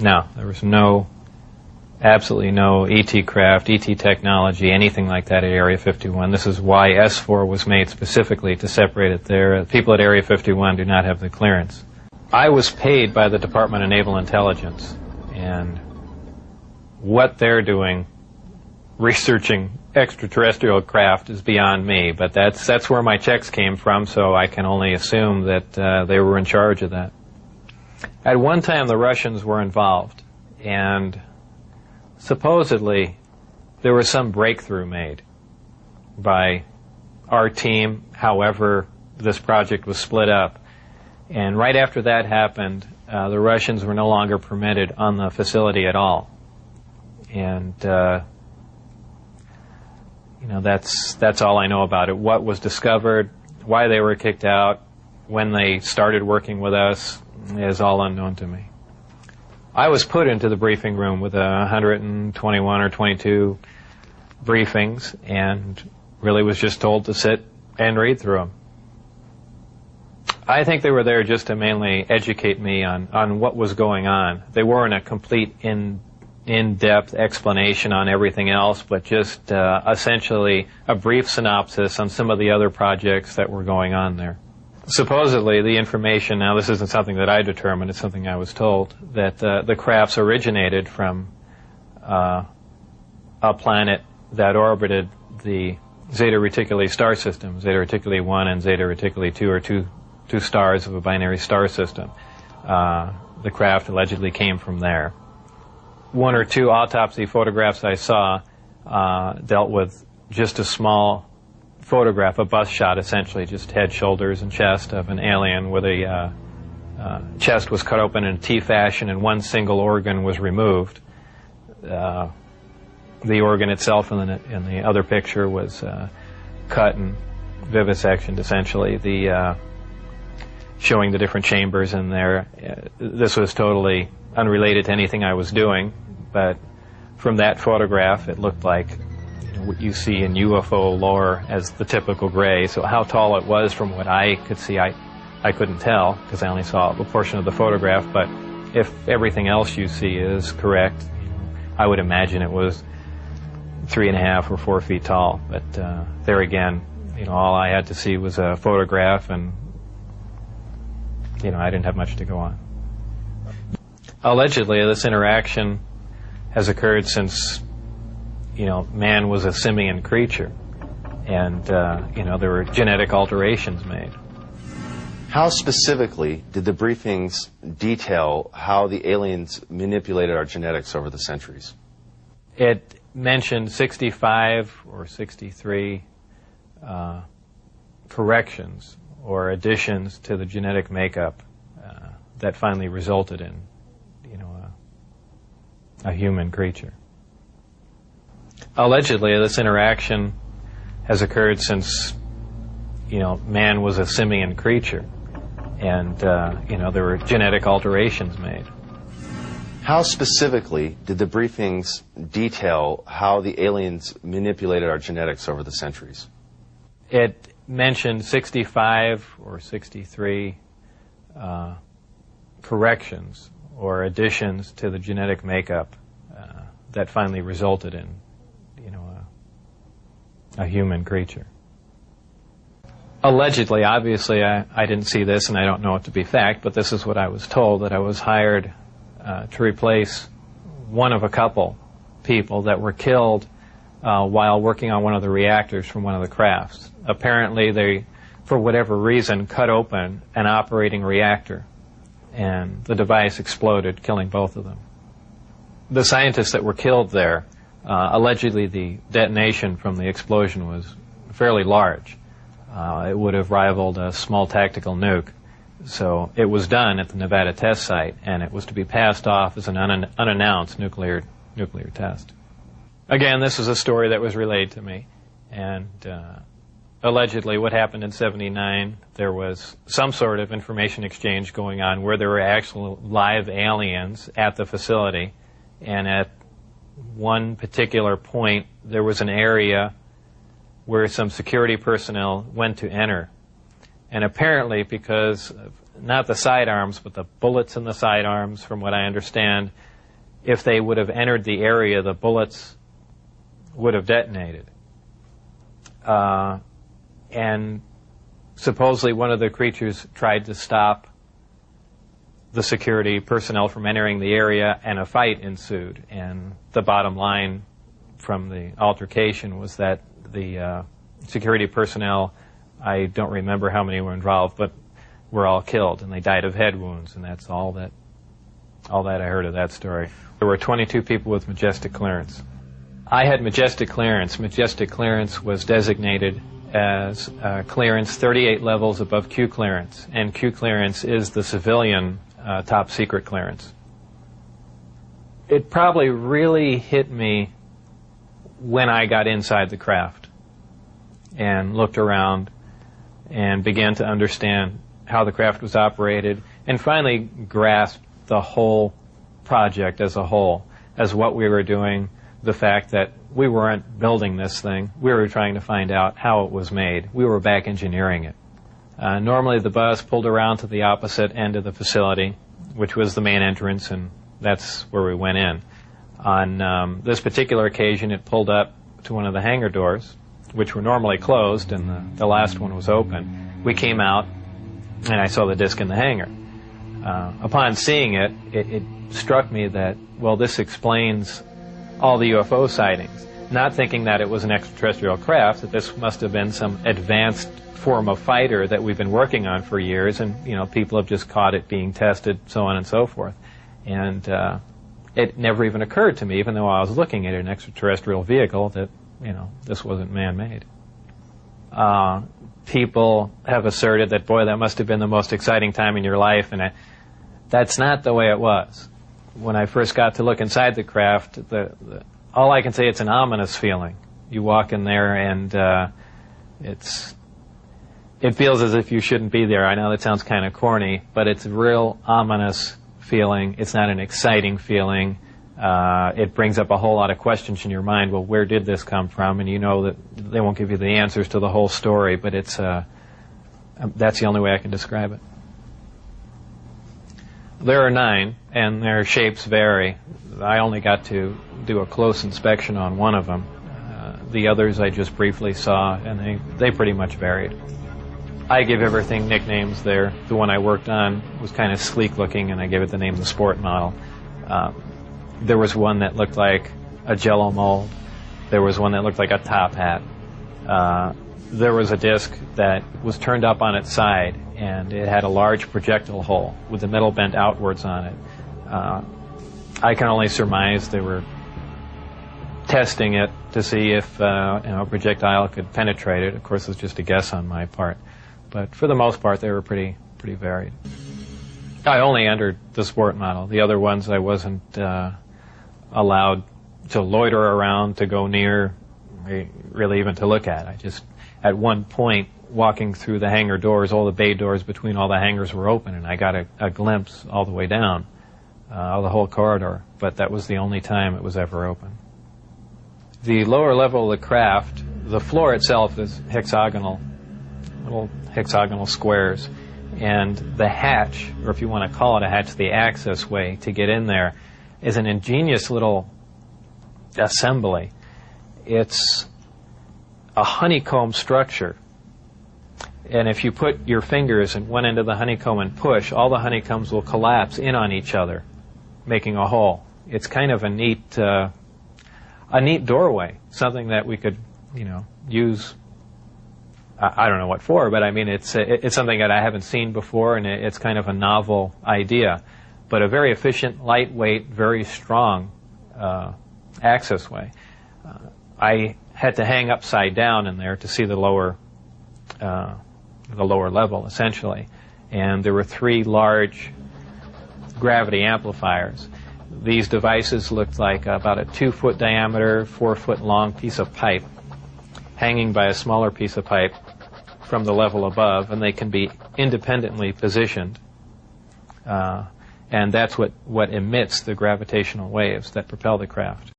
No, there was absolutely no ET craft, ET technology, anything like that at Area 51. This is why S4 was made specifically to separate it there. People at Area 51 do not have the clearance. I was paid by the Department of Naval Intelligence, and what they're doing, researching extraterrestrial craft, is beyond me, but that's where my checks came from, so I can only assume that they were in charge of that. At one time, the Russians were involved, and supposedly there was some breakthrough made by our team, however this project was split up. And right after that happened, the Russians were no longer permitted on the facility at all. And that's all I know about it. What was discovered, why they were kicked out, when they started working with us, is all unknown to me. I was put into the briefing room with 121 or 22 briefings and really was just told to sit and read through them. I think they were there just to mainly educate me on what was going on. They weren't a complete in-depth explanation on everything else, but just essentially a brief synopsis on some of the other projects that were going on there. Supposedly, the information, now this isn't something that I determined, it's something I was told, that the crafts originated from a planet that orbited the Zeta Reticuli star system. Zeta Reticuli 1 and Zeta Reticuli 2 are two stars of a binary star system. The craft allegedly came from there. One or two autopsy photographs I saw dealt with just a small photograph, a bust shot essentially, just head, shoulders, and chest of an alien where the chest was cut open in a T fashion and one single organ was removed. The organ itself in the other picture was cut and vivisectioned essentially, showing the different chambers in there. This was totally unrelated to anything I was doing, but from that photograph it looked like what you see in UFO lore as the typical gray. So how tall it was from what I could see, I couldn't tell because I only saw a portion of the photograph, but if everything else you see is correct, I would imagine it was 3.5 or 4 feet tall. But there again, all I had to see was a photograph, and I didn't have much to go on. Allegedly, this interaction has occurred since man was a simian creature, and there were genetic alterations made. How specifically did the briefings detail how the aliens manipulated our genetics over the centuries? It mentioned 65 or 63 corrections or additions to the genetic makeup that finally resulted in a human creature. Allegedly, this interaction has occurred since man was a simian creature, and there were genetic alterations made. How specifically did the briefings detail how the aliens manipulated our genetics over the centuries? It mentioned 65 or 63 corrections or additions to the genetic makeup that finally resulted in a human creature. Allegedly, obviously, I didn't see this and I don't know it to be fact, but this is what I was told, that I was hired to replace one of a couple people that were killed while working on one of the reactors from one of the crafts. Apparently, they, for whatever reason, cut open an operating reactor, and the device exploded, killing both of them. The scientists that were killed there, allegedly the detonation from the explosion was fairly large. It would have rivaled a small tactical nuke. So it was done at the Nevada test site, and it was to be passed off as an unannounced nuclear test. Again, this is a story that was relayed to me, and allegedly what happened in '79, there was some sort of information exchange going on where there were actual live aliens at the facility, and at one particular point there was an area where some security personnel went to enter. And apparently, because of not the sidearms, but the bullets in the sidearms, from what I understand, if they would have entered the area, the bullets would have detonated. And supposedly one of the creatures tried to stop the security personnel from entering the area, and a fight ensued. And the bottom line from the altercation was that the security personnel, I don't remember how many were involved, but were all killed, and they died of head wounds, and that's all that I heard of that story. There were 22 people with majestic clearance. I had majestic clearance. Majestic clearance was designated as clearance 38 levels above Q clearance, and Q clearance is the civilian top secret clearance. It probably really hit me when I got inside the craft and looked around and began to understand how the craft was operated, and finally grasped the whole project as a whole, as what we were doing, the fact that we weren't building this thing, we were trying to find out how it was made. We were back engineering it. Normally the bus pulled around to the opposite end of the facility, which was the main entrance, and that's where we went in. On this particular occasion, it pulled up to one of the hangar doors, which were normally closed, and the last one was open. We came out, and I saw the disc in the hangar. Upon seeing it, it struck me that, well, this explains all the UFO sightings. Not thinking that it was an extraterrestrial craft, that this must have been some advanced form of fighter that we've been working on for years, and people have just caught it being tested, so on and so forth. And it never even occurred to me, even though I was looking at an extraterrestrial vehicle, that this wasn't man-made. People have asserted that, boy, that must have been the most exciting time in your life, and that's not the way it was. When I first got to look inside the craft, all I can say, it's an ominous feeling. You walk in there, and it feels as if you shouldn't be there. I know that sounds kind of corny, but it's a real ominous feeling. It's not an exciting feeling. It brings up a whole lot of questions in your mind. Well, where did this come from? And you know that they won't give you the answers to the whole story, but that's the only way I can describe it. There are 9, and their shapes vary. I only got to do a close inspection on one of them. The others I just briefly saw, and they pretty much varied. I give everything nicknames there. The one I worked on was kind of sleek looking, and I gave it the name the Sport Model. There was one that looked like a Jell-O mold. There was one that looked like a top hat. There was a disc that was turned up on its side, and it had a large projectile hole with the metal bent outwards on it. I can only surmise they were testing it to see if a projectile could penetrate it. Of course, it's just a guess on my part. But for the most part, they were pretty varied. I only entered the Sport Model. The other ones I wasn't allowed to loiter around, to go near, really even to look at. I just, at one point, walking through the hangar doors, all the bay doors between all the hangars were open, and I got a glimpse all the way down, the whole corridor. But that was the only time it was ever open. The lower level of the craft, the floor itself is hexagonal, little hexagonal squares. And the hatch, or if you want to call it a hatch, the access way to get in there, is an ingenious little assembly. It's a honeycomb structure. And if you put your fingers in one end of the honeycomb and push, all the honeycombs will collapse in on each other, making a hole. It's kind of a neat doorway, something that we could, use. I don't know what for, but I mean, it's something that I haven't seen before, and it's kind of a novel idea, but a very efficient, lightweight, very strong access way. I had to hang upside down in there to see the lower level, essentially, and there were 3 large gravity amplifiers. These devices looked like about a 2-foot diameter, 4-foot long piece of pipe hanging by a smaller piece of pipe from the level above, and they can be independently positioned. And that's what emits the gravitational waves that propel the craft.